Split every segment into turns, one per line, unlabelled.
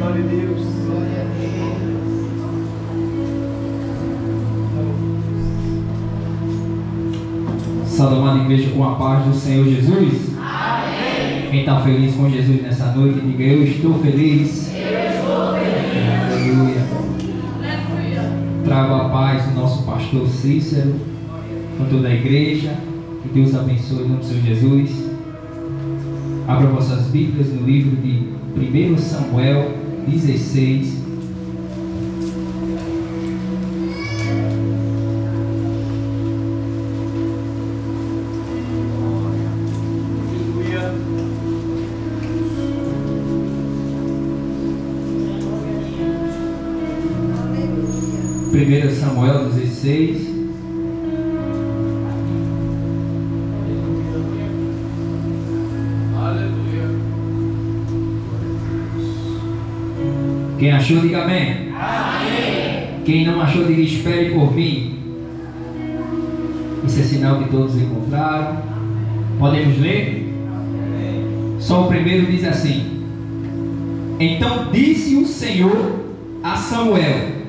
Glória a Deus.
Glória a Deus.
Salve, amada igreja, com a paz do Senhor Jesus.
Amém.
Quem está feliz com Jesus nessa noite, diga: eu estou feliz.
Eu estou feliz.
Aleluia.
Aleluia.
Trago a paz do nosso pastor Cícero, com toda a igreja. Que Deus abençoe em nome do Senhor Jesus. Abra vossas Bíblias no livro de 1 Samuel 16.
Aleluia.
1 Samuel 16.
Aleluia.
Quem achou, diga amém.
Amém.
Quem não achou, diga: espere por mim. Isso é sinal que todos encontraram. Podemos ler? Só o primeiro diz assim: então disse o Senhor a Samuel: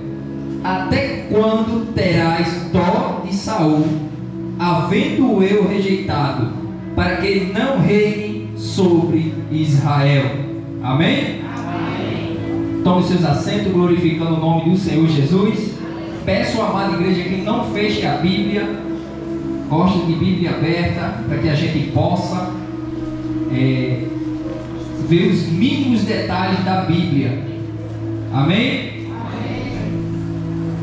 até quando terás dó de Saul, havendo eu rejeitado, para que ele não reine sobre Israel? Amém? Tome seus assentos, glorificando o nome do Senhor Jesus. Peço à amada igreja que não feche a Bíblia, goste de Bíblia aberta, para que a gente possa ver os mínimos detalhes da Bíblia. Amém?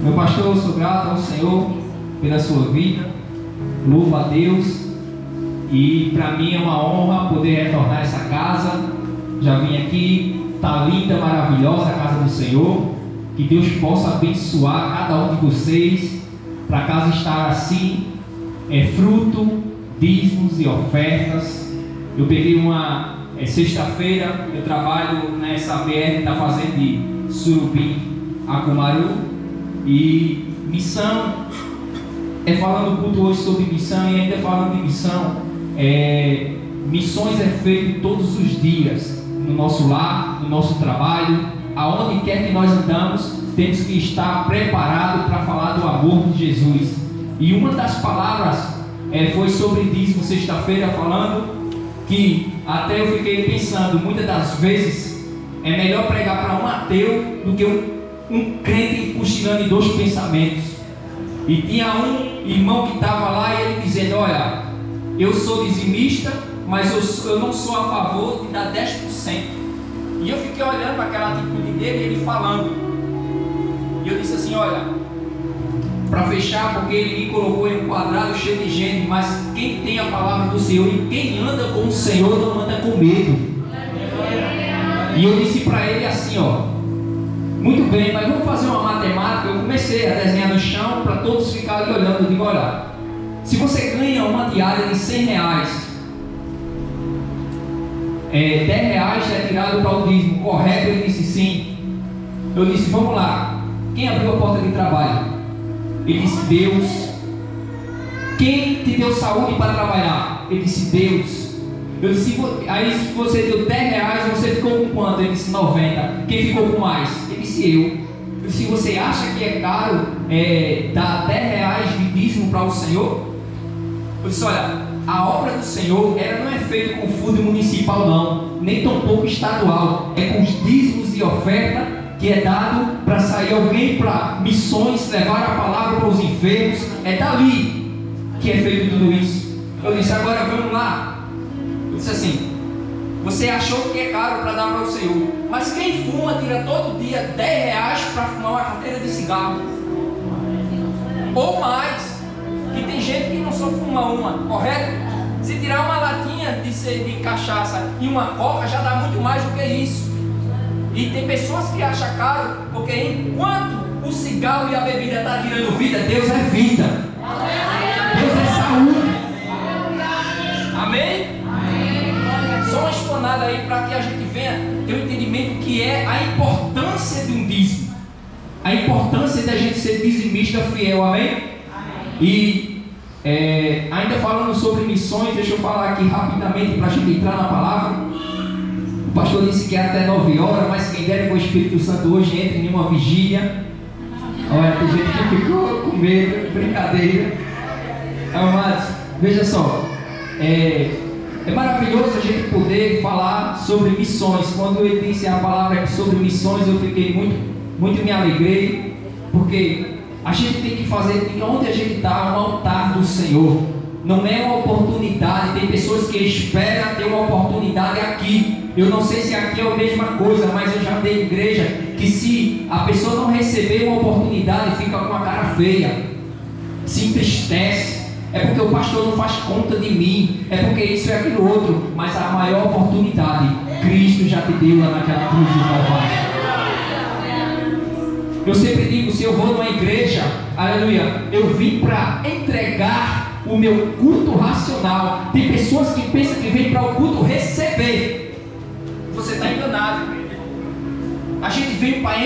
Meu pastor, eu sou grato ao Senhor pela sua vida, louvo a Deus, e para mim é uma honra poder retornar a essa casa. Já vim aqui, está linda, maravilhosa a casa do Senhor. Que Deus possa abençoar cada um de vocês, para a casa estar assim, fruto, dízimos e ofertas. Eu peguei uma sexta-feira, eu trabalho nessa BR que está fazendo de Surubim a Cumaru, e missão, falando culto hoje sobre missão, e ainda falando de missão, missões é feito todos os dias, no nosso lar, no nosso trabalho, aonde quer que nós andamos, temos que estar preparados para falar do amor de Jesus. E uma das palavras foi sobre dízimo sexta-feira, falando que até eu fiquei pensando, muitas das vezes é melhor pregar para um ateu do que um crente cochilando em dois pensamentos. E tinha um irmão que estava lá e ele dizendo: olha, eu sou dizimista, mas eu não sou a favor de dar 10%. E eu fiquei olhando para aquela atitude dele e ele falando. E eu disse assim: olha, para fechar, porque ele me colocou em um quadrado cheio de gente, mas quem tem a palavra do Senhor e quem anda com o Senhor não anda com medo. E eu disse para ele assim: ó, muito bem, mas vamos fazer uma matemática. Eu comecei a desenhar no chão para todos ficarem olhando. Eu digo: olha, se você ganha uma diária de R$100, R$10 é tirado para o dízimo, correto? Ele disse sim. Eu disse: vamos lá, quem abriu a porta de trabalho? Ele disse: Deus. Quem te deu saúde para trabalhar? Ele disse: Deus. Eu disse: aí se você deu R$10, você ficou com quanto? Ele disse: 90. Quem ficou com mais? Ele disse: eu. Eu disse: você acha que é caro dar R$10 de dízimo para o Senhor? Eu disse: olha, a obra do Senhor, ela não é feita com fundo municipal não, nem tampouco estadual, é com os dízimos e oferta que é dado para sair alguém para missões, levar a palavra para os enfermos. É dali que é feito tudo isso. Eu disse: agora vamos lá. Eu disse assim: você achou que é caro para dar para o Senhor, mas quem fuma tira todo dia R$10 para fumar uma carteira de cigarro ou mais, que tem gente que não só fuma uma, correto? Se tirar uma latinha de cachaça e uma coca já dá muito mais do que isso. E tem pessoas que acham caro, porque enquanto o cigarro e a bebida estão tirando vida, Deus é vida. Deus é saúde. Amém? Só uma explanada aí para que a gente venha ter um entendimento que é a importância de um dízimo. A importância da gente ser dizimista fiel. Amém? E ainda falando sobre missões, deixa eu falar aqui rapidamente para a gente entrar na palavra. O pastor disse que é até 9 horas, mas quem dera que o Espírito Santo hoje entre em uma vigília. Olha, tem gente que ficou com medo, brincadeira. Amados, veja só, é maravilhoso a gente poder falar sobre missões. Quando eu disse a palavra sobre missões, eu fiquei muito me alegrei, porque a gente tem que fazer de onde a gente está um altar do Senhor. Não é uma oportunidade. Tem pessoas que esperam ter uma oportunidade aqui. Eu não sei se aqui é a mesma coisa, mas eu já dei igreja que se a pessoa não receber uma oportunidade, fica com a cara feia, se entristece. É porque o pastor não faz conta de mim, é porque isso e aquilo outro. Mas a maior oportunidade Cristo já te deu lá naquela cruz do Calvário. Eu sempre digo, se eu vou numa igreja, aleluia, eu vim para entregar o meu culto racional. Tem pessoas que pensam que vem para o culto receber. Você está enganado. A gente vem para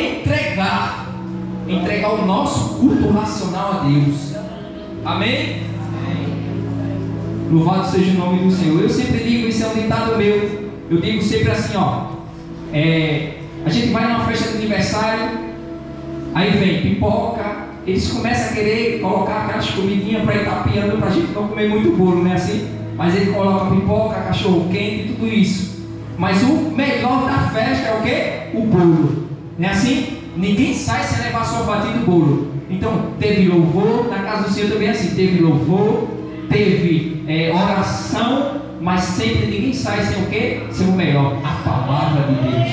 entregar o nosso culto racional a Deus. Amém? Louvado seja o nome do Senhor. Eu sempre digo, isso é um ditado meu. Eu digo sempre assim, ó. A gente vai numa festa de aniversário, aí vem pipoca, eles começam a querer colocar aquelas comidinhas para ir tapeando, para a gente não comer muito bolo, né assim? Mas ele coloca pipoca, cachorro quente e tudo isso. Mas o melhor da festa é o quê? O bolo. Não é assim? Ninguém sai sem levar sua fatia do bolo. Então, teve louvor, na casa do Senhor também é assim, teve louvor, teve oração, mas sempre ninguém sai sem o quê? Sem o melhor, a palavra de Deus.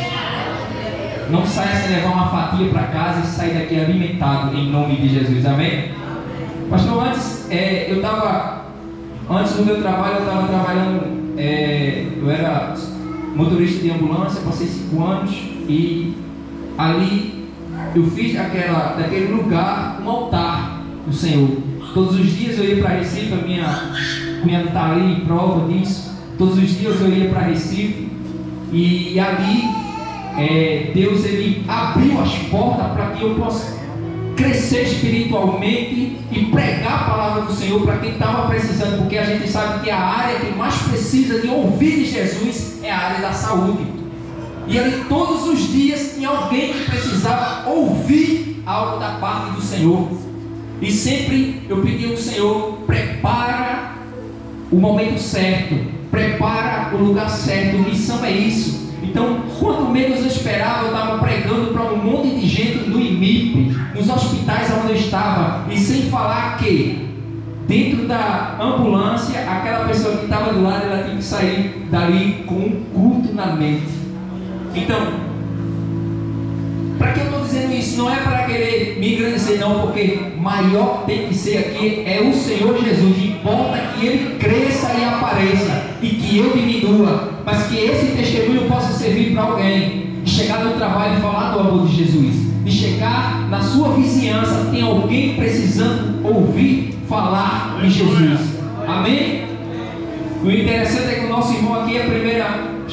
Não saia sem levar uma fatia para casa e sair daqui alimentado em nome de Jesus, amém? Pastor, antes do meu trabalho, eu estava trabalhando, eu era motorista de ambulância, passei 5 anos e ali eu fiz daquele lugar um altar do Senhor. Todos os dias eu ia para Recife, a minha cunhada está ali em prova disso. Todos os dias eu ia para Recife e ali Deus ele abriu as portas para que eu possa crescer espiritualmente e pregar a palavra do Senhor para quem estava precisando, porque a gente sabe que a área que mais precisa de ouvir de Jesus é a área da saúde. E ali todos os dias tinha alguém que precisava ouvir algo da parte do Senhor. E sempre eu pedi ao Senhor, prepara o momento certo, prepara o lugar certo, missão é isso. Então, quando menos eu esperava, eu estava pregando para um monte de gente no IMIP, nos hospitais onde eu estava, e sem falar que dentro da ambulância, aquela pessoa que estava do lado, ela tinha que sair dali com um culto na mente. Então, para que eu estou dizendo isso? Não é para querer me engrandecer não, porque maior tem que ser aqui é o Senhor Jesus. Importa que Ele cresça e apareça e que eu diminua, mas que esse testemunho possa servir para alguém, de chegar no trabalho e falar do amor de Jesus, de chegar na sua vizinhança, tem alguém precisando ouvir falar de Jesus. Amém? O interessante é que o nosso irmão aqui, as primeiras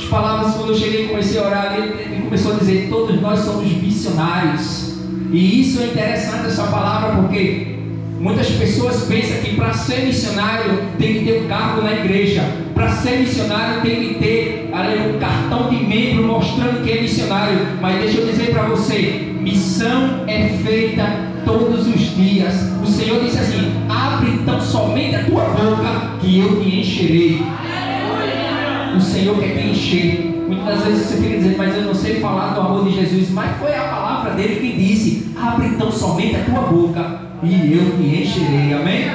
palavras, quando eu cheguei e comecei a orar, ele começou a dizer: todos nós somos missionários. E isso é interessante, essa palavra, porque muitas pessoas pensam que para ser missionário tem que ter um cargo na igreja, para ser missionário tem que ter um cartão de membro mostrando que é missionário. Mas deixa eu dizer para você, missão é feita todos os dias. O Senhor disse assim: abre então somente a tua boca que eu te encherei. O Senhor quer te encher. Muitas vezes você fica dizendo: mas eu não sei falar do amor de Jesus. Mas foi a palavra dele que disse: abre então somente a tua boca e eu te encherei. Amém?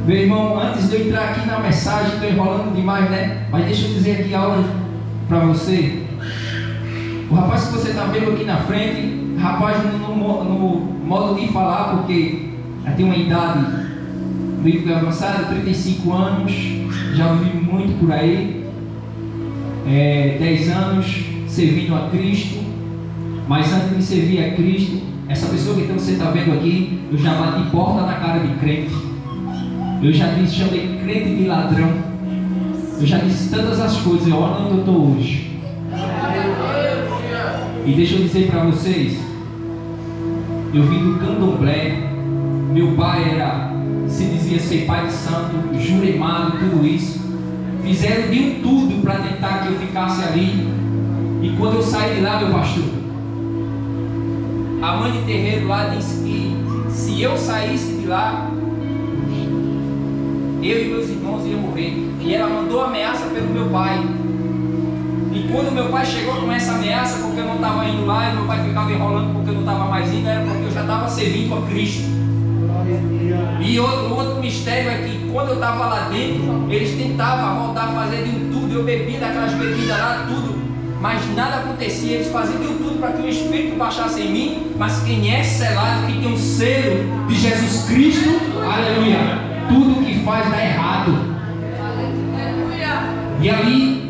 Meu irmão, antes de eu entrar aqui na mensagem, estou enrolando demais, né? Mas deixa eu dizer aqui algo para você. O rapaz que você está vendo aqui na frente, rapaz no modo de falar, porque já tem uma idade meio avançada, 35 anos, já vivi muito por aí, 10 anos servindo a Cristo. Mas antes de servir a Cristo, essa pessoa que você está vendo aqui, eu já bati porta na cara de crente, eu já chamei crente de ladrão, eu já disse tantas as coisas. Olha onde eu estou hoje. E deixa eu dizer para vocês, eu vim do candomblé, meu pai se dizia ser pai de santo, juremado, tudo isso. fizeram de um tudo para tentar que eu ficasse ali. E quando eu saí de lá, meu pastor, a mãe de terreiro lá disse que se eu saísse de lá, eu e meus irmãos iam morrer. E ela mandou ameaça pelo meu pai. E quando meu pai chegou com essa ameaça, porque eu não estava indo lá, e meu pai ficava enrolando porque eu não estava mais indo, era porque eu já estava servindo a Cristo. E outro mistério é que quando eu estava lá dentro, eles tentavam voltar a fazer de um tudo. Eu bebi daquelas bebidas lá, tudo, mas nada acontecia. Eles faziam de um tudo para que o Espírito baixasse em mim. Mas quem é selado, que tem um selo de Jesus Cristo, aleluia, tudo que faz dá errado. E ali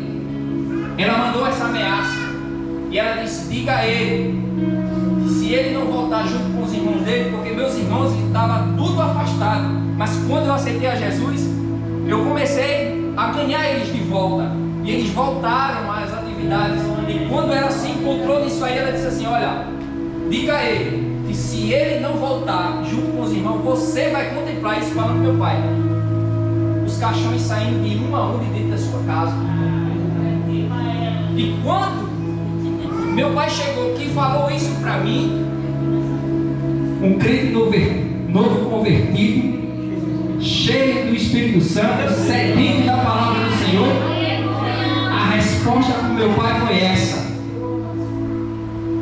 ela mandou essa ameaça. E ela disse: diga a ele que se ele não voltar junto com os irmãos dele, porque meus irmãos estavam tudo afastados, mas quando eu aceitei a Jesus, eu comecei a ganhar eles de volta. E eles voltaram às atividades. E quando ela se encontrou nisso aí, ela disse assim: olha, diga a ele que se ele não voltar junto com os irmãos, você vai contemplar isso. Falando meu pai, os caixões saindo de um a um de dentro da sua casa. E quando meu pai chegou aqui e falou isso para mim, um crente novo convertido, cheio do Espírito Santo, sedento da palavra do Senhor, a resposta para o meu pai foi essa: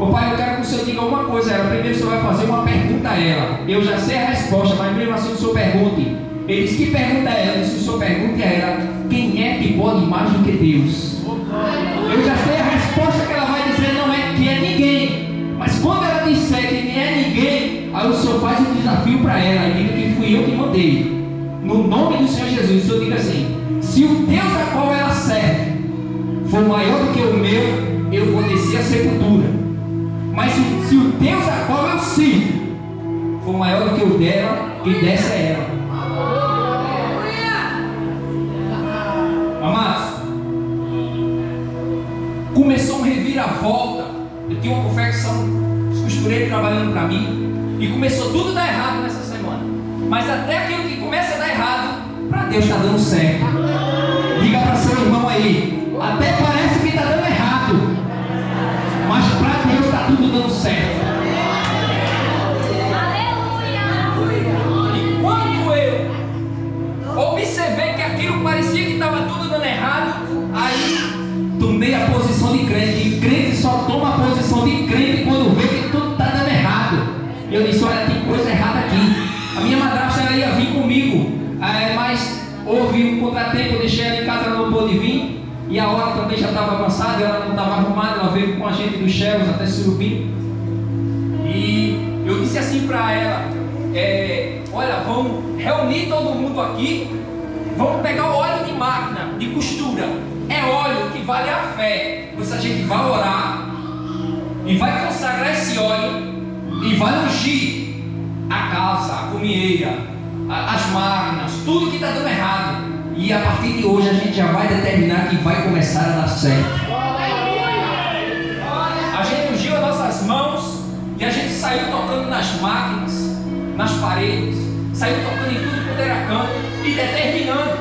ô pai, eu quero que o senhor diga uma coisa a ela. Primeiro o senhor vai fazer uma pergunta a ela. Eu já sei a resposta, mas mesmo assim o senhor pergunte. Ele disse: que pergunta a ela? Se o senhor pergunte a ela: quem é que pode mais do que Deus? Eu já sei a resposta que ela vai dizer, não é que é ninguém. Mas quando ela disser que nem é ninguém, aí o senhor faz um desafio para ela e diga que fui eu que mandei. No nome do Senhor Jesus, o senhor diga assim: se o Deus a qual ela serve for maior do que o meu, eu vou descer a sepultura. Mas se o Deus a qual eu sirvo for maior do que o dela, quem desce é ela. Amados, começou um reviravolta. Eu tinha uma confecção, os costureiros trabalhando para mim, e começou tudo a dar errado nessa semana. Mas até aquilo que começa a dar errado, para Deus está dando certo. Diga para seu irmão aí: até parece que está dando errado, mas para Deus está tudo dando certo. E quando eu observei que aquilo parecia que estava tudo dando errado, aí tomei a posição de crente. E crente só toma a posição de crente quando vê que tudo está dando errado. Eu disse: olha, tem coisa errada aqui. A minha madrasta, ela ia vir comigo, mas houve um contratempo, eu deixei ela em casa, ela não pôde vir. E a hora também já estava avançada, ela não estava arrumada, ela veio com a gente dos Shells até Surubim. E eu disse assim para ela: olha, vamos reunir todo mundo aqui, vamos pegar o óleo de máquina, de costura. É óleo que vale a fé. Pois a gente vai orar e vai consagrar esse óleo e vai ungir a casa, a comieira, as máquinas, tudo que está dando errado. E a partir de hoje a gente já vai determinar que vai começar a dar certo. A gente ungiu as nossas mãos e a gente saiu tocando nas máquinas, nas paredes, saiu tocando em tudo quanto era canto e determinando.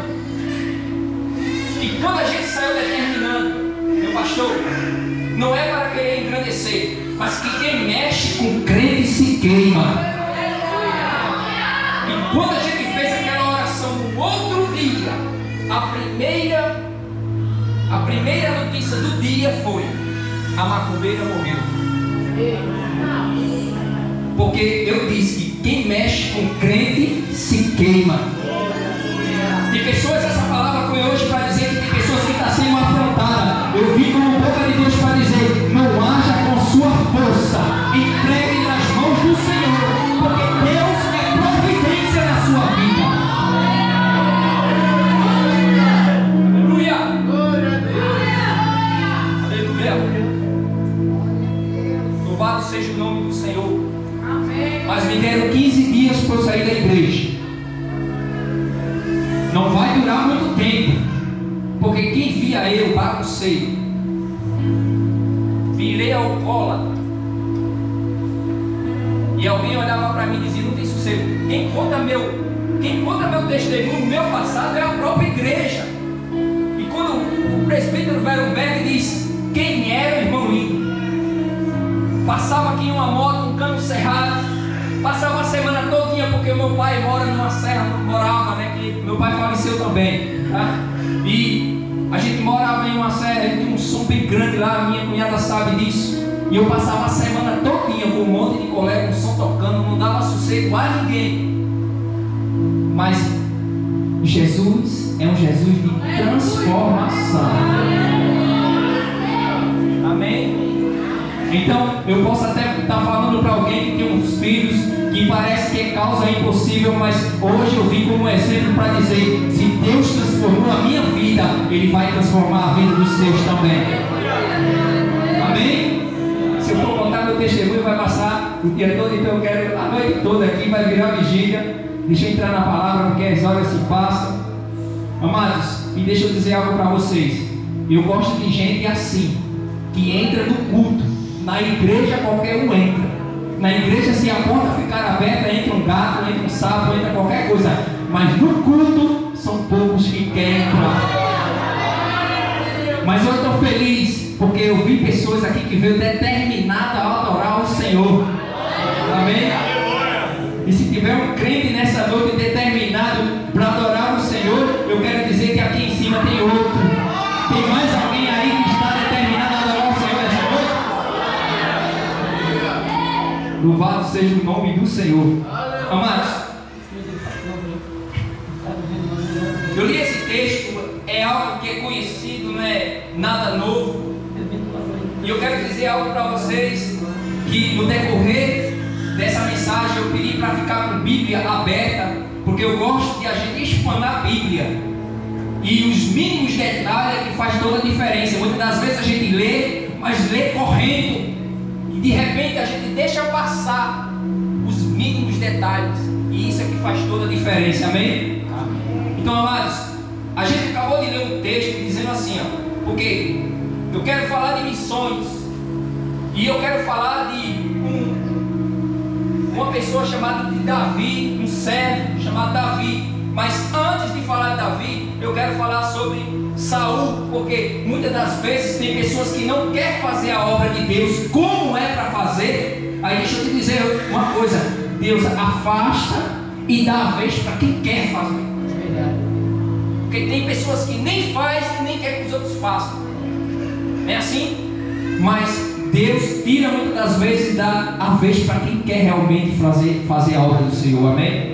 E quando a gente saiu determinando, meu pastor, não é para querer engrandecer, mas que quem mexe com crente se queima. E quando a gente fez aquela oração no outro dia, a primeira notícia do dia foi: a macumbeira morreu. Porque eu disse que quem mexe com crente se queima. Tem pessoas, essa palavra foi hoje para dizer que tem pessoas que estão sendo afrontadas. Eu vim como boca de Deus para dizer: não haja com sua força, entregue nas mãos do Senhor, porque Deus é providência na sua vida. Aleluia! Aleluia! Louvado seja o nome do Senhor. Mas me deram 15 dias para eu sair da igreja. Não vai durar muito tempo, porque quem via eu baguncei, virei alcoólatra, e alguém olhava para mim e dizia: não tem sossego. Quem conta meu testemunho, meu passado, é a própria igreja. E O presbítero Verumberg diz: quem era o irmão Lindo? Passava aqui em uma moto, um cano cerrado, passava a semana todinha, porque o meu pai mora numa serra, morava, né? Que meu pai faleceu também, tá? E a gente morava em uma serra, tinha um som bem grande lá, minha cunhada sabe disso. E eu passava a semana todinha com um monte de colega, um som tocando, não dava sossego a ninguém. Mas Jesus é um Jesus de transformação. Amém? Então, eu posso até estar falando para alguém que tem uns filhos que parece que é causa impossível, mas hoje eu vim como exemplo para dizer: se Deus transformou a minha vida, Ele vai transformar a vida dos seus também. Amém? Se eu for contar meu testemunho, vai passar o dia todo, então eu quero a noite toda aqui, vai virar vigília. Deixa eu entrar na palavra, porque as horas se passam. Amados, e deixa eu dizer algo para vocês. Eu gosto de gente assim, que entra no culto. Na igreja qualquer um entra. Na igreja, se a porta ficar aberta, entra um gato, entra um sapo, entra qualquer coisa. Mas no culto, são poucos que querem entrar. Mas eu estou feliz, porque eu vi pessoas aqui que veio determinada a adorar o Senhor. Amém? E se tiver um crente nessa noite determinado para adorar o Senhor, eu quero dizer que aqui em cima tem outro. Tem mais alguém aí que está determinado a adorar o Senhor nessa noite? Louvado seja o nome do Senhor. Amados, eu li esse texto, é algo que é conhecido, não é nada novo. E eu quero dizer algo para vocês, que no decorrer dessa mensagem eu pedi para ficar com a Bíblia aberta, porque eu gosto de a gente explanar a Bíblia, e os mínimos detalhes é que faz toda a diferença. Muitas das vezes a gente lê, mas lê correndo, e de repente a gente deixa passar os mínimos detalhes, e isso é que faz toda a diferença. Amém? Então, amados, a gente acabou de ler um texto dizendo assim, ó, porque eu quero falar de missões, e eu quero falar de uma pessoa chamada de Davi, um servo chamado Davi. Mas antes de falar de Davi, eu quero falar sobre Saul, porque muitas das vezes tem pessoas que não querem fazer a obra de Deus como é para fazer. Aí deixa eu te dizer uma coisa: Deus afasta e dá a vez para quem quer fazer. Porque tem pessoas que nem faz e nem quer que os outros façam. É assim? Mas Deus tira muitas das vezes e dá a vez para quem quer realmente fazer a obra do Senhor. Amém?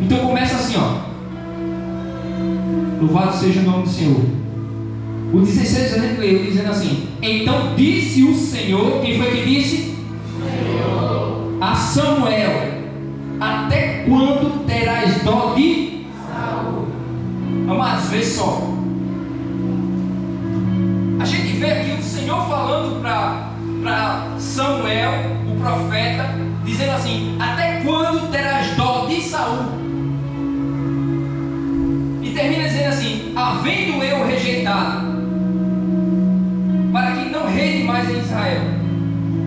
Então começa assim, ó. Louvado seja o nome do Senhor. O 16 a gente leu dizendo assim: então disse o Senhor. Quem foi que disse? Senhor. A Samuel: até quando terás dó de Saul? Amados, vê só. A gente vê aqui o Senhor falando para Samuel, o profeta, dizendo assim: até quando terás dó de Saul? E termina dizendo assim: havendo eu rejeitado, para que não reine mais em Israel.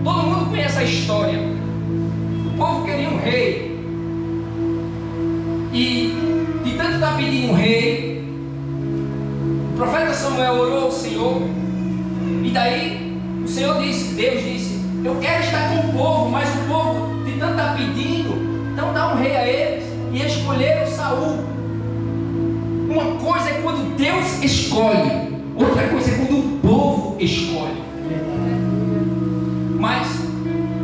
Todo mundo conhece a história. O povo queria um rei, e de tanto estar pedindo um rei, o profeta Samuel orou ao Senhor. E daí o Senhor disse, Deus disse: eu quero estar com o povo, mas o povo de tanto estar pedindo, então dá um rei a eles. E eles escolheram Saul. Uma coisa é quando Deus escolhe, outra coisa é quando o povo escolhe. Mas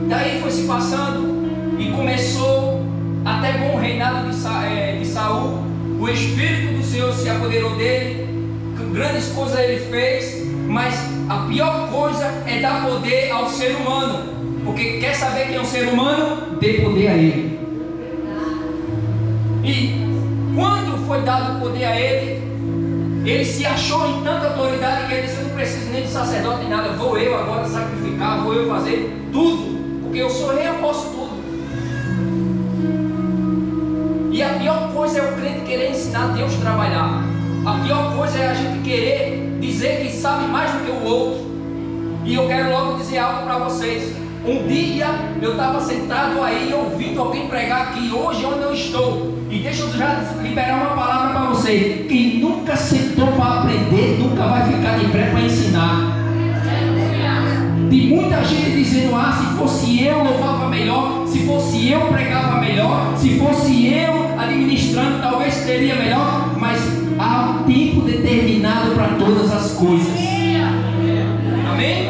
daí foi se passando e começou até com o reinado de Saul. O Espírito do Senhor se apoderou dele, grandes coisas ele fez. Mas a pior coisa é dar poder ao ser humano, porque quer saber quem é o ser humano? Dê poder a ele. E quando foi dado poder a ele, ele se achou em tanta autoridade que ele disse: eu não preciso nem de sacerdote nem nada, vou eu agora sacrificar, vou eu fazer tudo, porque eu sou rei, eu posso tudo. E a pior coisa é o crente querer ensinar Deus a trabalhar. A pior coisa é a gente querer dizer que sabe mais do que o outro. E eu quero logo dizer algo para vocês. Um dia eu estava sentado aí ouvindo alguém pregar aqui, hoje onde eu estou, E deixa eu já liberar uma palavra para você. Quem nunca sentou para aprender, nunca vai ficar de pé para ensinar. Tem muita gente dizendo: ah, se fosse eu louvava melhor, se fosse eu pregava melhor, se fosse eu administrando talvez seria melhor. Mas há um tempo determinado para todas as coisas. Amém?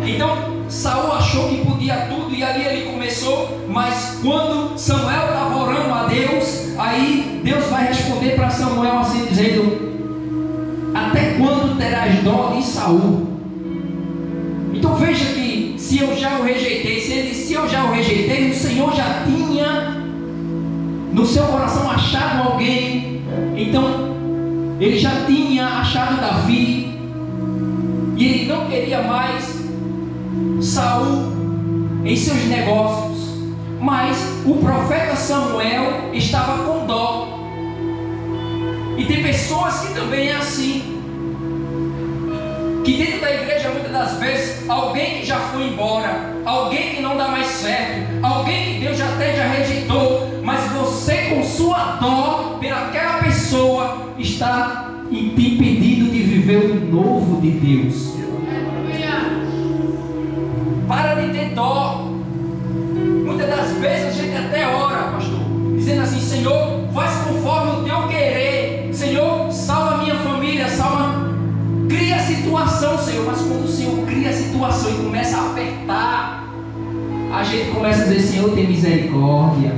Então Saul achou que podia tudo e ali ele começou. Mas quando Samuel estava orando a Deus, aí Deus vai responder para Samuel assim dizendo: até quando terás dó de Saul? Então veja que se eu já o rejeitei, se eu já o rejeitei, o Senhor já tinha no seu coração achado alguém. Então ele já tinha achado Davi, e ele não queria mais Saul em seus negócios. Mas o profeta Samuel estava com dó. E tem pessoas que também é assim, que dentro da igreja muitas das vezes alguém que já foi embora, alguém que não dá mais certo, alguém que Deus já até já rejeitou, mas você com sua dó pelaquela pessoa está impedido de viver o novo de Deus. Para de ter dó. Muitas das vezes a gente até ora, pastor, dizendo assim: Senhor, faz conforme o teu querer. Senhor, salva minha família, salva. Cria a situação, Senhor. Mas quando o Senhor cria a situação e começa a apertar, a gente começa a dizer: Senhor, tem misericórdia.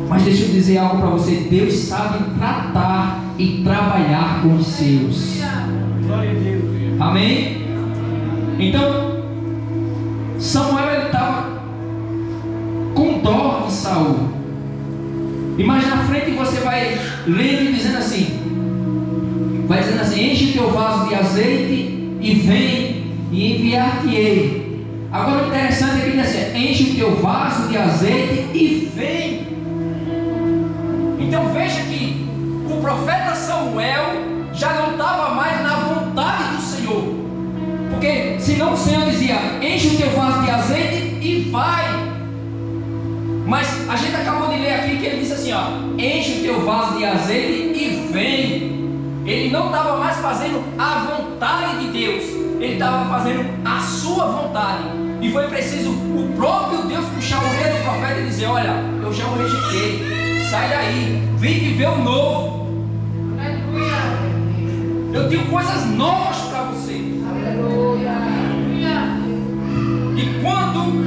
Mas deixa eu dizer algo para você: Deus sabe tratar e trabalhar com os seus.
Glória a Deus.
Amém? Então Samuel, ele estava com dó de Saul. E mais na frente você vai lendo e dizendo assim, vai dizendo assim: enche o teu vaso de azeite e vem e enviar-te-ei. Agora o interessante é que diz assim: enche o teu vaso de azeite e vem. Então veja que o profeta Samuel já não estava mais na vontade do Senhor. Porque senão o Senhor dizia: enche o teu vaso de azeite e vai. Mas a gente acabou de ler aqui que ele disse assim: ó, enche o teu vaso de azeite e vem. Ele não estava mais fazendo a vontade de Deus, ele estava fazendo a sua vontade. E foi preciso o próprio Deus puxar a orelha do profeta e dizer: olha, eu já o rejeitei, sai daí, vem viver o novo. Eu tenho coisas novas para você. E quando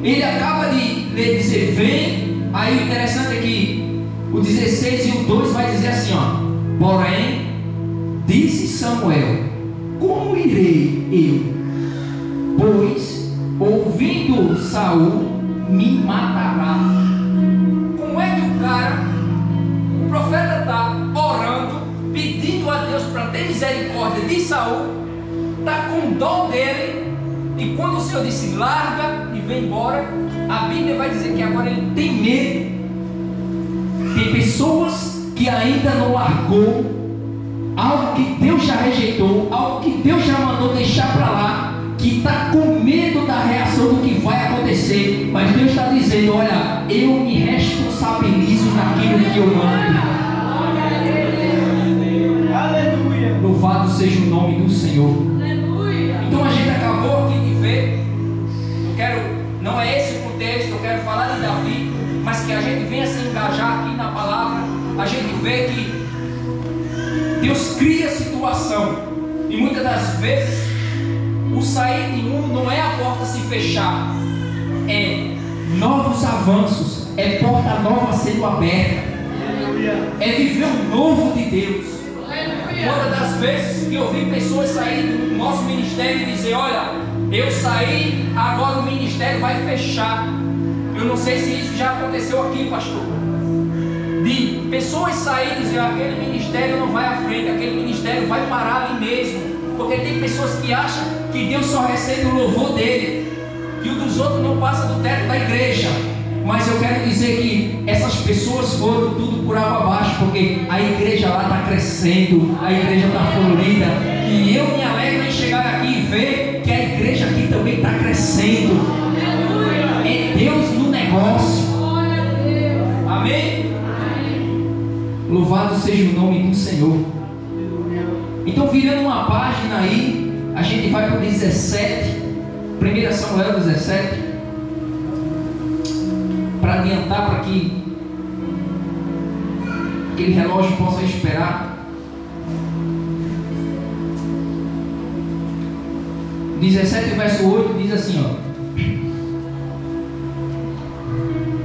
ele acaba de dizer vem, aí o interessante é que o 16 e o 2 vai dizer assim, ó: porém, disse Samuel: como irei eu? Pois, ouvindo Saul, me matará. Como é que o profeta está orando, pedindo a Deus para ter misericórdia de Saul, está com dó dele, e quando o Senhor disse larga e vem embora, a Bíblia vai dizer que agora ele tem medo. Tem pessoas que ainda não largou algo que Deus já rejeitou, algo que Deus já mandou deixar para lá, que está com medo da reação do que vai acontecer. Mas Deus está dizendo: olha, eu me responsabilizo naquilo que eu mando.
Aleluia.
Louvado seja o nome do Senhor. Então a gente acabou aqui de ver, não é esse o contexto, eu quero falar de Davi, mas que a gente venha se engajar aqui na palavra. A gente vê que Deus cria situação, e muitas das vezes o sair de um não é a porta se fechar, é novos avanços, é porta nova sendo aberta, é viver o novo de Deus. Muitas das vezes que eu vi pessoas saírem do nosso ministério e dizer: olha, eu saí, agora o ministério vai fechar. Eu não sei se isso já aconteceu aqui, pastor, de pessoas saírem e dizer: aquele ministério não vai à frente, aquele ministério vai parar ali mesmo. Porque tem pessoas que acham que Deus só recebe o louvor dele, que o dos outros não passa do teto da igreja. Mas eu quero dizer que essas pessoas foram tudo por água abaixo, porque a igreja lá está crescendo, a igreja está florida, e eu me alegro em chegar aqui e ver que a igreja aqui também está crescendo. Deus no negócio.
Glória a Deus.
Amém? Louvado seja o nome do Senhor. Então, virando uma página aí, a gente vai para o 17, 1 Samuel 17, para adiantar, para que aquele relógio possa esperar. 17, verso 8 diz assim, ó: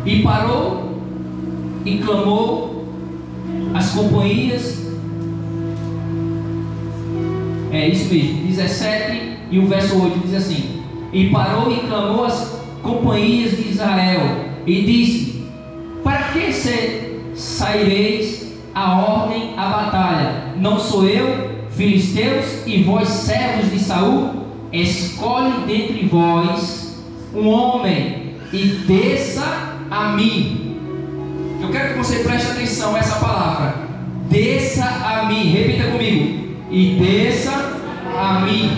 e parou e clamou as companhias. É isso mesmo, 17 e o verso 8 diz assim: e parou e clamou as companhias de Israel e disse: para que saireis a ordem à batalha? Não sou eu, filisteus, e vós servos de Saul? Escolhe dentre vós um homem e desça a mim. Eu quero que você preste atenção a essa palavra: desça a mim. Repita comigo: e desça a mim.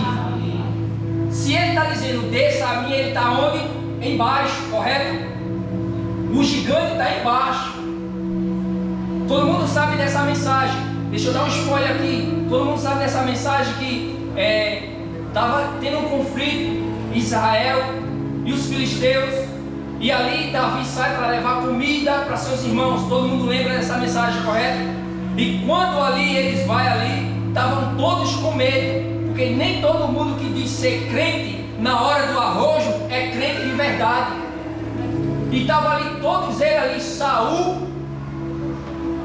Se ele está dizendo desça a mim, ele está onde? Embaixo, correto? O gigante está embaixo. Todo mundo sabe dessa mensagem. Deixa eu dar um spoiler aqui. Todo mundo sabe dessa mensagem que estava tendo um conflito Israel e os filisteus, e ali Davi sai para levar comida para seus irmãos. Todo mundo lembra dessa mensagem, correto? E quando ali eles vão ali, estavam todos com medo, porque nem todo mundo que diz ser crente na hora do arrojo é crente de verdade. E estavam ali todos eles ali, Saul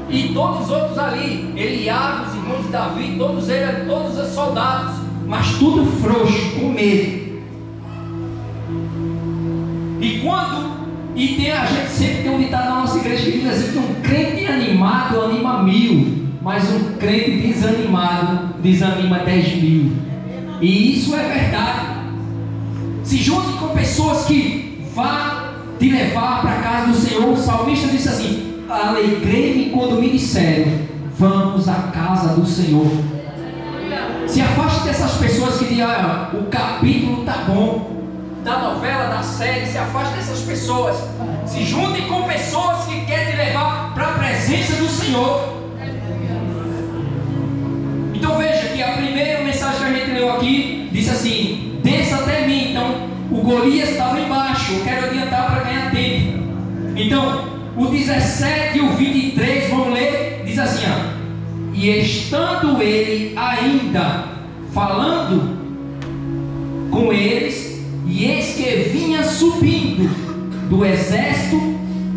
e todos os outros ali, Eliabe, os irmãos de Davi, todos eles, todos os soldados, mas tudo frouxo, com medo. E a gente sempre tem um ditado na nossa igreja que diz assim: que um crente animado anima 1000, mas um crente desanimado desanima 10.000. E isso é verdade. Se junte com pessoas que vão te levar para a casa do Senhor. O salmista disse assim: alegrei-me quando me disseram, vamos à casa do Senhor. Se afaste dessas pessoas que dizem: o capítulo está bom, da novela, da série. Se afaste dessas pessoas. Se junte com pessoas que querem te levar para a presença do Senhor. Então veja que a primeira mensagem que a gente leu aqui disse assim: desça até mim. Então o Golias estava embaixo. Eu quero adiantar para ganhar tempo. Então o 17 e o 23, vamos ler, diz assim, ó: e estando ele ainda falando com eles, e eis que vinha subindo do exército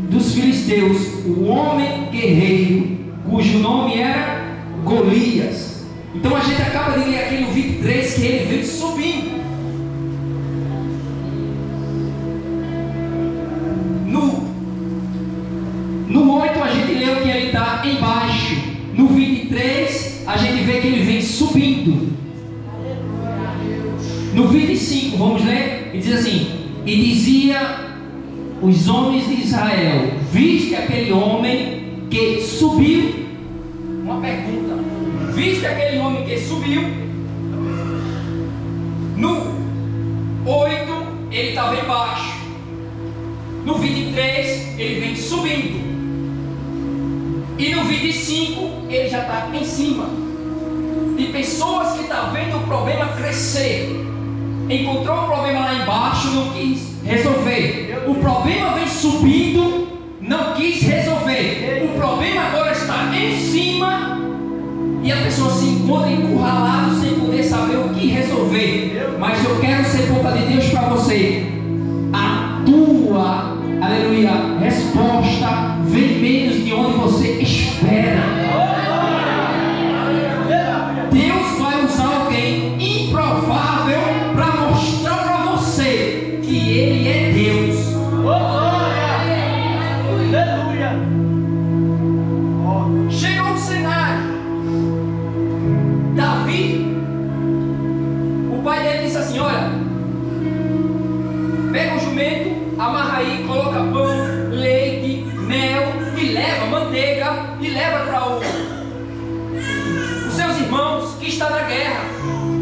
dos filisteus o homem guerreiro, cujo nome era Golias. Então a gente acaba de ler aqui no 23 que ele veio subindo. No 8 a gente leu que ele está embaixo. No 23 a gente vê que ele vem subindo. No 25 vamos ler, e diz assim: e dizia os homens de Israel: viste aquele homem que subiu? Uma pergunta: viste aquele homem que subiu? No 8 ele estava embaixo. No 23 ele vem subindo. E no 25 ele já está em cima. De pessoas que estão vendo o problema crescer, encontrou um problema lá embaixo, não quis resolver. O problema vem subindo, não quis resolver. O problema agora está em cima, e a pessoa se encontra encurralada sem poder saber o que resolver. Mas eu quero ser boca de Deus para você: a tua, aleluia, resposta vem menos de onde você espera. Deus vai usar alguém improvável para mostrar para você que Ele é Deus. Chegou o cenário. Davi, o pai dele disse assim: olha, pega o jumento, amarra aí, coloca pão, leite, mel, e leva manteiga, e leva para os seus irmãos que estão na guerra.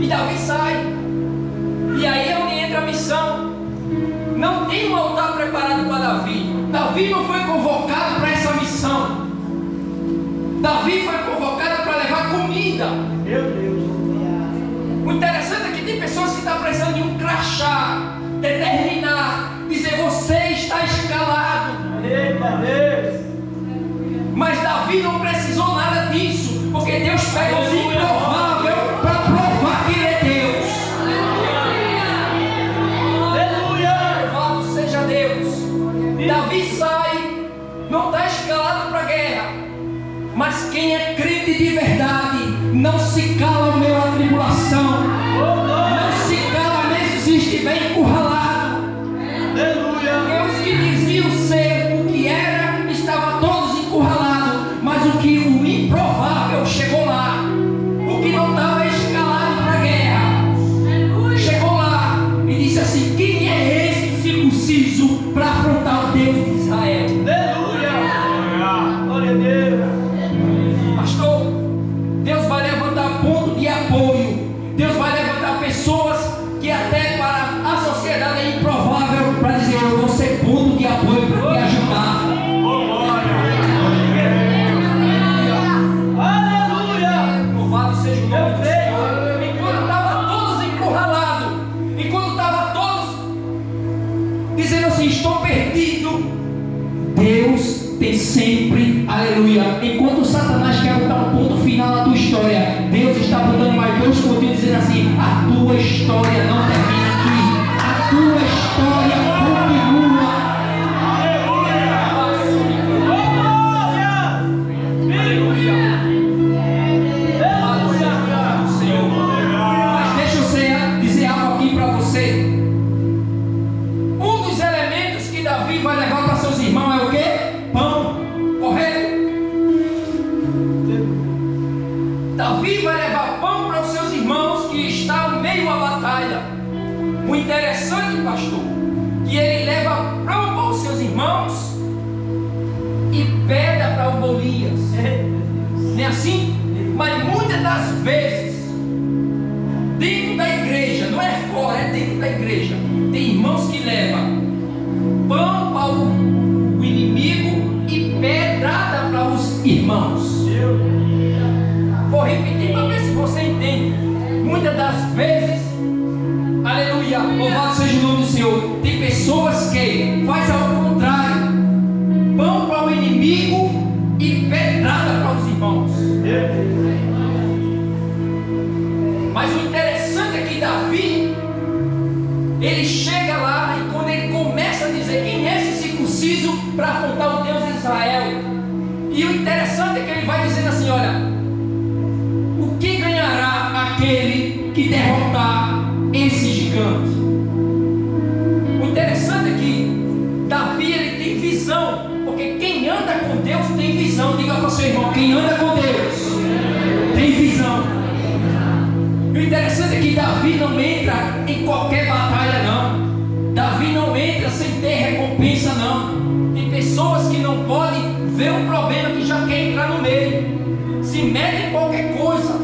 E Davi sai. E aí é onde entra a missão. Não tem um altar preparado para Davi. Davi não foi convocado para essa missão. Davi foi convocado para levar comida.
Meu Deus.
O interessante é que tem pessoas que estão precisando de um crachá, determinar, dizer: você está escalado.
Eita Deus.
Mas Davi não precisou nada disso, porque Deus pega os improváveis para provar que Ele é Deus.
Aleluia.
Louvado seja Deus. Davi sai, não está escalado para a guerra. Mas quem é crente de verdade não se cala no meio da tribulação, não se cala mesmo se estiver encurralado.
Aleluia.
Porque os que diziam ser o que era, estavam todos encurralados, mas o improvável chegou lá. O que não estava escalado para a guerra chegou lá e disse assim: quem é esse circunciso para afrontar o Deus de Israel?
Aleluia. Glória a Deus.
Pastor, Deus vai levantar ponto de apoio. Deus vai levantar pessoas que até para a sociedade é improvável, para dizer: eu vou ser ponto de apoio para te ajudar.
Aleluia.
Louvado seja o nome do Senhor. Enquanto estavam todos encurralados, enquanto estavam todos dizendo assim: estou perdido, Deus tem sempre, aleluia. Enquanto Satanás quer botar um ponto final na tua história, Deus está botando mais dois pontinhos, dizendo assim: a tua história não termina aqui, a tua história continua. Louvado seja o nome do Senhor. Mas deixa eu dizer algo aqui para você. Um dos elementos que Davi vai levar para seus irmãos é o quê? Pão, correto? Davi vai levar pão para os seus irmãos que estão meio à batalha. O interessante, pastor, que ele leva pão para os seus irmãos e pedra para o Golias. Não é assim? Mas muitas das vezes, dentro da igreja, não é fora, é dentro da igreja, tem irmãos que levam pão para o inimigo e pedrada para os irmãos. Vou repetir para ver se você entende. Muitas das vezes, aleluia, louvado seja o nome do Senhor, tem pessoas que fazem ao contrário: pão para o inimigo e pedrada para os irmãos. Mas o interessante é que Davi, ele chega lá e quando ele começa a dizer quem é esse circunciso para afrontar o Deus de Israel, e o interessante é que ele vai dizendo assim: olha, o que ganhará aquele que derrotar esse gigante? O interessante é que Davi, ele tem visão, porque quem anda com Deus tem visão. Diga para o seu irmão: quem anda com Deus tem visão. E o interessante é que Davi não entra em qualquer batalha, não. Davi não entra sem ter recompensa, não. Tem pessoas que não podem ver um problema que já quer entrar no meio, se mete em qualquer coisa.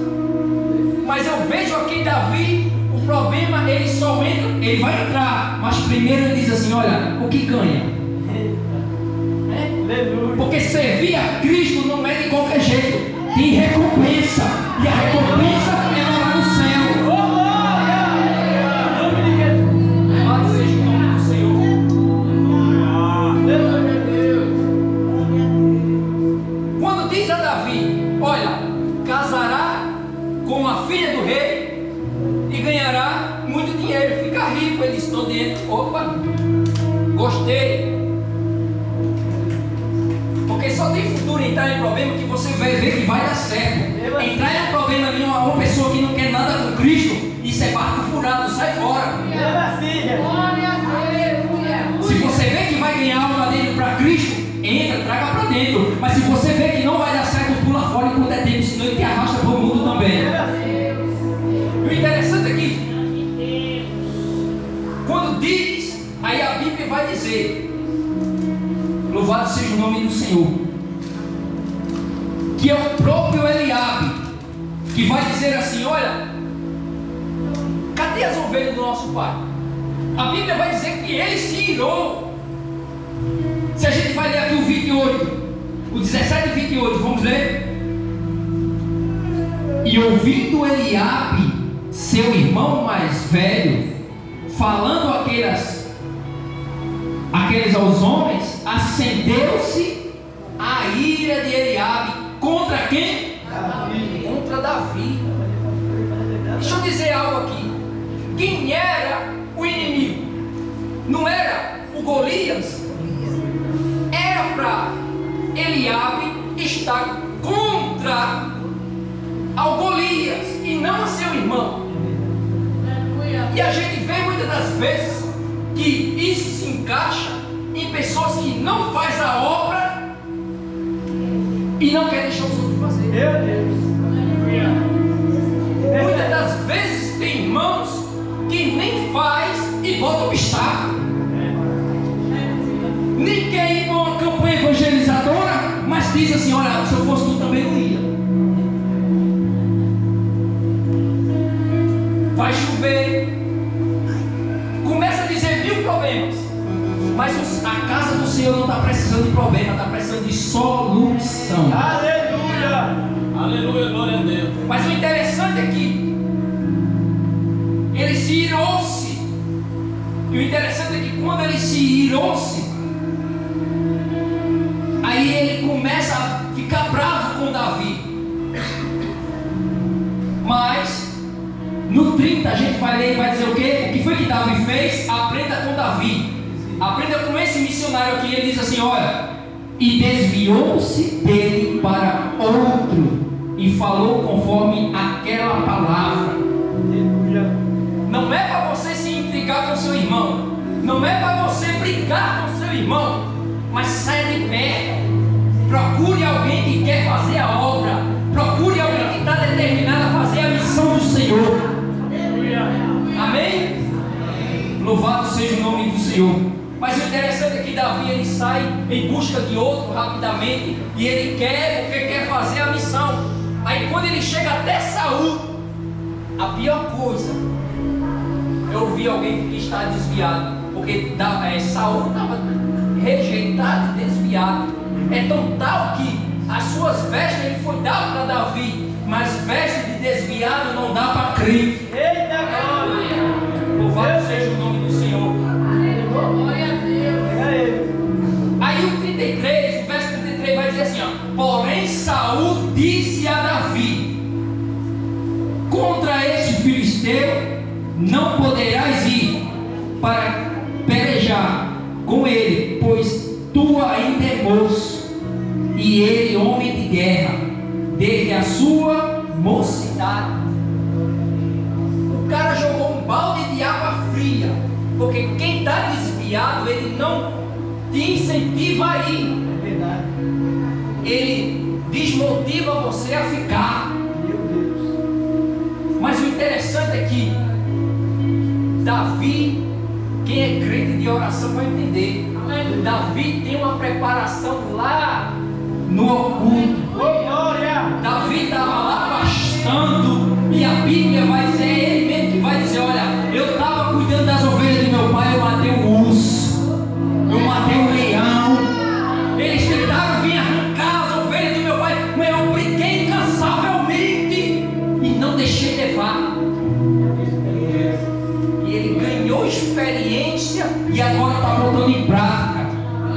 Mas eu vejo aqui Davi, o problema, ele só entra, ele vai entrar, mas primeiro ele diz assim: olha, o que ganha? Porque servir a Cristo não é de qualquer jeito, tem recompensa, e a recompensa é lá no céu. Louvado seja o nome do Senhor. Quando diz a Davi: olha, casará com a filha do rei e ganhará muito dinheiro, fica rico, ele diz: estou dentro. Opa, gostei. Porque só tem futuro entrar em problema que você vai ver que vai dar certo. Entrar em um problema de uma pessoa que não quer nada com Cristo, isso é barco furado, sai fora. Se você vê que vai ganhar algo lá dentro para Cristo, entra, traga para dentro. Mas se você vê que não vai dar certo, pula fora enquanto é tempo, senão ele te arrasta para o mundo também. E o interessante é que quando diz, aí a Bíblia vai dizer, louvado seja o nome do Senhor, que é o próprio Eliabe que vai dizer assim: olha, cadê as ovelhas do nosso pai? A Bíblia vai dizer que ele se irou. Se a gente vai ler aqui o 28, o 17 e 28, vamos ler? E ouvindo Eliabe, seu irmão mais velho, falando aqueles aos homens, acendeu-se a ira de Eliabe contra quem? Contra Davi. Deixa eu dizer algo aqui. Quem era o inimigo? Não era o Golias? Era para Eliabe estar contra ao Golias e não a seu irmão. E a gente vê muitas das vezes que isso se encaixa em pessoas que não fazem a obra e não querem deixar os outros fazer.
Meu Deus.
Muitas das vezes tem irmãos que nem faz e bota obstáculo. Nem quer ir para uma campanha evangelizadora, mas diz assim: olha, se eu fosse tu também não ia. Vai chover, começa a dizer 1000 problemas, mas a casa do Senhor não está precisando de problema, está precisando de solução.
Aleluia. Aleluia, glória a Deus.
Mas o interessante é que ele se irou-se. E o interessante é que quando ele se irou-se, aí ele começa a ficar bravo com Davi. Mas no 30 a gente vai ler e vai dizer o quê? O que foi que Davi fez? Aprenda com Davi. Aprenda com esse missionário aqui. Ele diz assim: olha, e desviou-se dele para outro e falou conforme aquela palavra.
Aleluia.
Não é para você se intrigar com seu irmão, não é para você brigar com seu irmão, mas saia de perto. Procure alguém que quer fazer a obra, procure alguém que está determinado a fazer a missão do Senhor. Amém? Louvado seja o nome do Senhor. Mas o interessante é que Davi ele sai em busca de outro rapidamente, e ele quer, porque quer fazer a missão. Aí quando ele chega até Saul, a pior coisa é ouvir alguém que está desviado, porque Saul estava rejeitado e desviado. É tão tal que as suas vestes ele foi dado para Davi, mas vestes de desviado não dá para crente.
Eita glória.
Louvado seja o nome do Senhor.
Glória a Deus.
É ele.
Aí o 33, o verso 33 vai dizer assim: ó, porém Saul disse a Davi: contra este filisteu não poderás ir para pelejar com ele, pois tu ainda é moço, e ele homem de guerra, desde a sua mocidade. O cara jogou um balde de água fria, porque quem está desviado, ele não te incentiva a ir,
É verdade.
ele desmotiva você a ficar.
Meu Deus.
Mas o interessante é que Davi, quem é crente de oração vai entender, Davi tem uma preparação lá no oculto.
Ô glória.
Davi estava lá pastando, e a Bíblia vai dizer, é ele mesmo que vai dizer: olha, eu estava cuidando das ovelhas do meu pai, eu matei um urso, eu matei um leão, eles tentaram vir arrancar as ovelhas do meu pai, mas eu briguei incansavelmente e não deixei levar. E ele ganhou experiência e agora está botando em prática.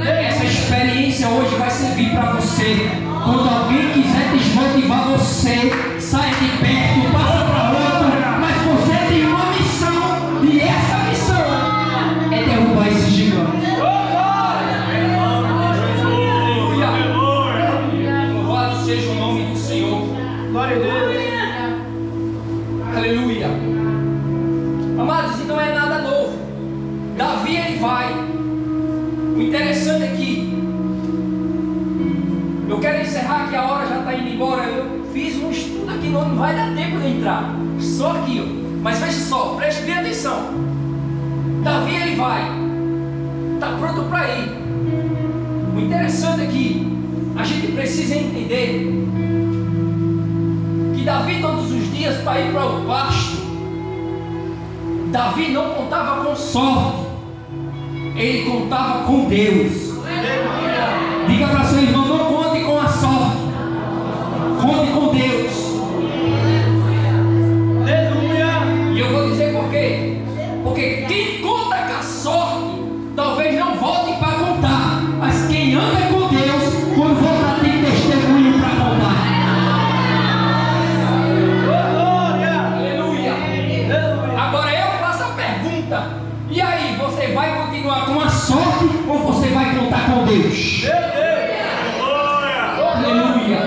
Essa experiência hoje vai servir para você. Quando alguém quiser desmotivar você, sai de perto, passa para outra, mas você tem uma missão, e essa missão é derrubar esse gigante. Aleluia! Louvado seja o nome do Senhor.
Glória a Deus.
Aleluia! Amados, e não é nada novo. Davi ele vai. O interessante é que eu quero encerrar, que a hora já está indo embora. Eu fiz um estudo aqui, não vai dar tempo de entrar. Só aqui, ó. Mas veja só, preste bem atenção. Davi ele vai, está pronto para ir. O interessante é que a gente precisa entender que Davi todos os dias para ir para o pasto, Davi não contava com sorte, ele contava com Deus. Diga para seu irmão: não conte com a sorte, conte com Deus.
Aleluia.
E eu vou dizer por quê? Porque quem conta com a sorte talvez não volte para contar, mas quem anda com Deus, quando voltar, tem testemunho para contar.
Glória.
Aleluia. Agora eu faço a pergunta: e aí, você vai continuar com a sorte ou você vai contar com Deus? Aleluia.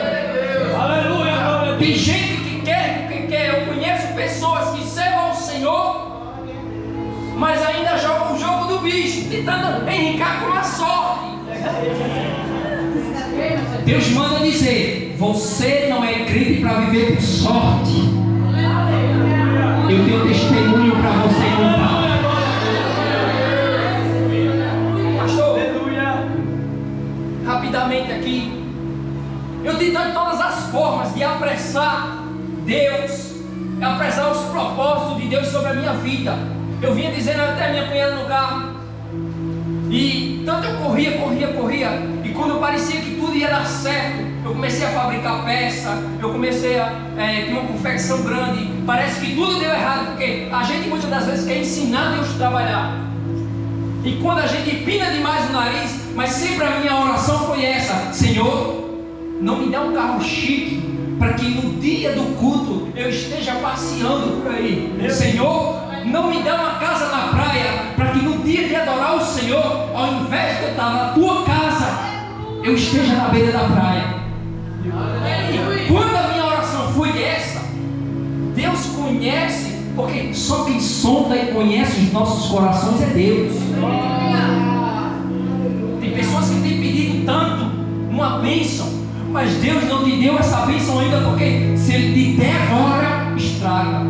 Aleluia. Glória a
Tem
Deus.
gente que quer, eu conheço pessoas que servam ao Senhor, mas ainda jogam o jogo do bicho, tentando enricar com a sorte. Deus manda dizer: você não é crente para viver por sorte. Eu tenho testemunho para você contar. Pastor,
Aleluia.
rapidamente aqui, eu tentando todas as formas de apressar Deus, apressar os propósitos de Deus sobre a minha vida. Eu vinha dizendo até a minha cunhada no carro, e tanto eu corria, e quando parecia que tudo ia dar certo, eu comecei a fabricar peça, eu comecei a ter uma confecção grande. Parece que tudo deu errado, porque a gente muitas das vezes quer ensinar Deus a trabalhar, e quando a gente empina demais o nariz, mas sempre a minha oração foi essa: Senhor, não me dá um carro chique, para que no dia do culto eu esteja passeando por aí. Senhor, não me dá uma casa na praia, para que no dia de adorar o Senhor, ao invés de eu estar na tua casa, eu esteja na beira da praia. E quando a minha oração foi essa, Deus conhece, porque só quem sonda e conhece os nossos corações é Deus. Tem pessoas que têm pedido tanto uma bênção, mas Deus não te deu essa bênção ainda, porque se Ele te der agora, estraga.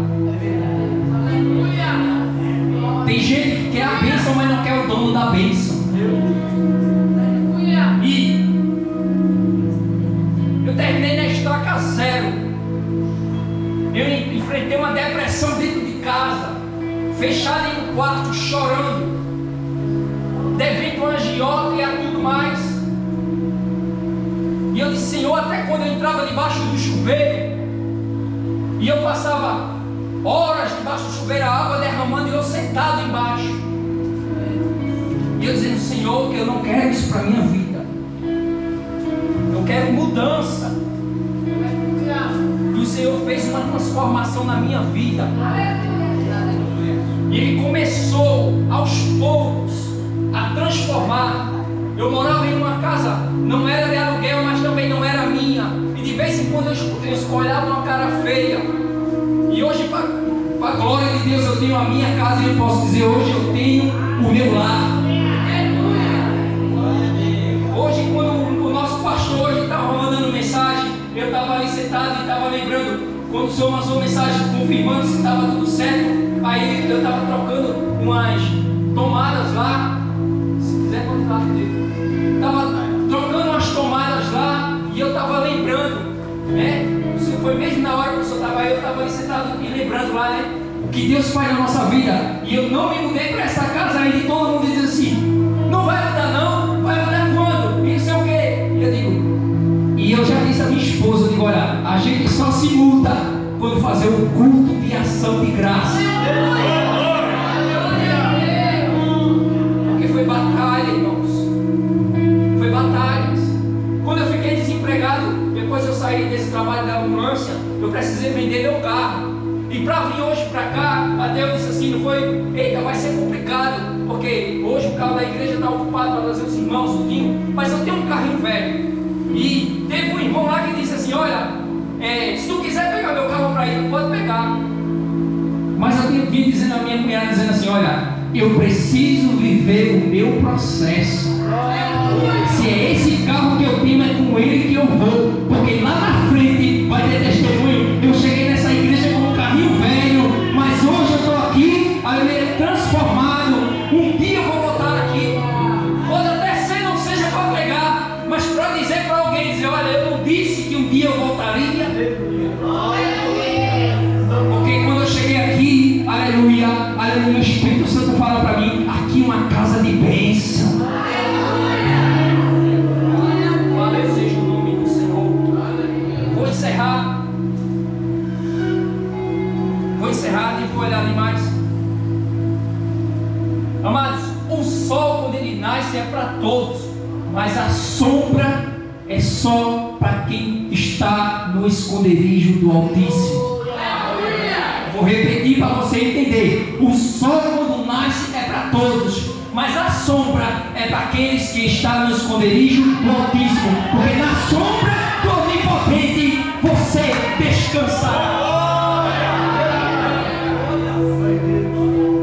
Tem gente que quer a bênção, mas não quer o dono da bênção. E eu terminei na estaca zero. Eu enfrentei uma depressão dentro de casa, fechado em um quarto, chorando, devendo uma agiota e a tudo mais. E eu disse: Senhor, até quando eu entrava debaixo do chuveiro, e eu passava horas debaixo do chuveiro, a água derramando, e eu sentado embaixo, e eu dizendo: Senhor, que eu não quero isso para a minha vida, eu quero mudança. E o Senhor fez uma transformação na minha vida, e Ele começou aos poucos a transformar. Eu morava em uma casa, não era de aluguel, mas também não era minha, e de vez em quando eu escolhava uma cara feia. E hoje, para a glória de Deus, eu tenho a minha casa, e eu posso dizer: hoje eu tenho o meu lar. Hoje, quando o nosso pastor hoje estava mandando mensagem, eu estava ali sentado e estava lembrando, quando o Senhor mandou mensagem confirmando se estava tudo certo. Aí eu estava trocando umas tomadas lá, se quiser pode falar dele. Estava trocando umas tomadas lá, e eu estava lembrando, né? Foi mesmo na hora que o senhor estava aí, eu estava ali sentado e lembrando lá, né? O que Deus faz na nossa vida. E eu não me mudei para essa casa ainda, e todo mundo diz assim: não vai mudar não, vai mudar quando? E não sei o quê. E eu digo, e eu já disse a minha esposa, eu digo: olha, a gente só se muda quando fazer um culto de ação de graça. Porque foi batalha, irmãos. Foi batalhas. Quando eu fiquei desempregado, depois eu saí desse trabalho da ambulância, eu precisei vender meu carro. E para vir hoje para cá, até eu disse assim, não foi? Eita, vai ser complicado, porque hoje o carro da igreja está ocupado para trazer os irmãos, tudinho, mas eu tenho um carrinho velho. E teve um irmão lá que disse assim: olha, se tu quiser pegar meu carro para ir, tu pode pegar. Mas eu vim dizendo a minha cunhada, dizendo assim: olha, eu preciso viver o meu processo. Se é esse carro que eu tenho, é com ele que eu vou, porque lá na frente vai ter testemunho. Eu cheguei nessa igreja com um carrinho velho, mas hoje eu estou aqui, aleluia, transformado. Um dia eu vou voltar aqui, pode até ser, não seja para pregar, mas para dizer para alguém, dizer: olha, eu não disse que um dia eu voltaria. Porque quando eu cheguei aqui, aleluia, aleluia, o Espírito Santo fala para mim, aqui uma casa de bênção. Valeu seja o nome do Senhor. Vou encerrar e vou olhar demais. Amados, o sol quando ele nasce é para todos, mas a sombra é só para quem está no esconderijo do Altíssimo. Vou repetir para você entender. O sol quando nasce é para todos, mas a sombra é para aqueles que estão no esconderijo do Altíssimo, porque na sombra do Onipotente você descansará.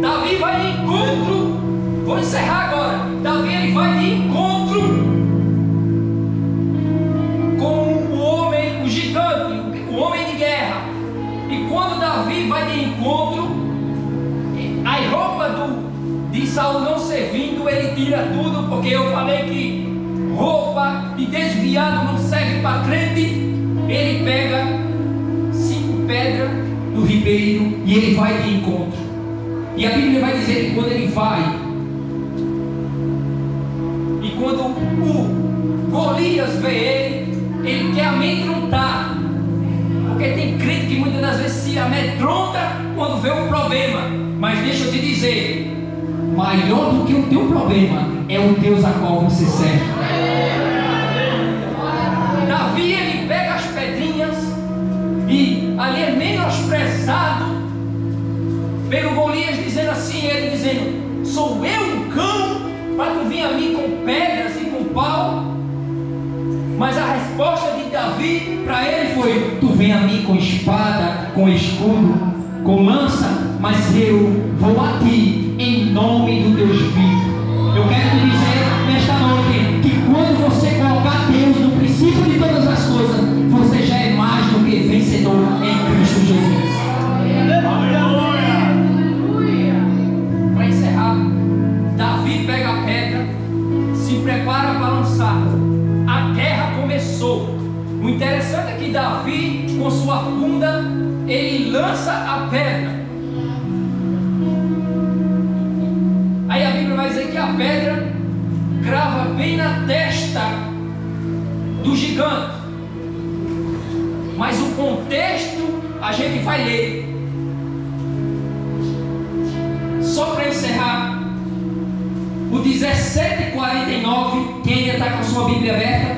Davi vai de encontro. Vou encerrar agora. Davi ele vai de encontro com o homem, o gigante, o homem de guerra. E quando Davi vai de encontro, a roupa de Saul não servindo, ele tira tudo, porque eu falei que roupa de desviado não serve para crente. Ele pega 5 pedras do ribeiro e ele vai de encontro. E a Bíblia vai dizer que quando ele vai, e quando o Golias vê ele quer amedrontar. Porque tem crente que muitas das vezes se amedronta quando vê um problema. Mas deixa eu te dizer, maior do que o teu problema é o Deus a qual você serve. Davi ele pega as pedrinhas e ali é menosprezado pelo Golias, dizendo assim, ele dizendo, sou eu um cão para tu vir a mim com pedras e com pau? Mas a resposta de Davi para ele foi, tu vem a mim com espada, com escudo, com lança, mas eu vou a ti em nome do Deus vivo. Eu quero te dizer nesta noite que quando você colocar Deus no princípio de todas as coisas, você já é mais do que vencedor em Cristo Jesus. Para encerrar, Davi pega a pedra, se prepara para lançar. A guerra começou. O interessante é que Davi, com sua funda, ele lança a pedra. Aí a Bíblia vai dizer que a pedra crava bem na testa do gigante. Mas o contexto a gente vai ler. Só para encerrar, o 17:49, quem ainda está com a sua Bíblia aberta?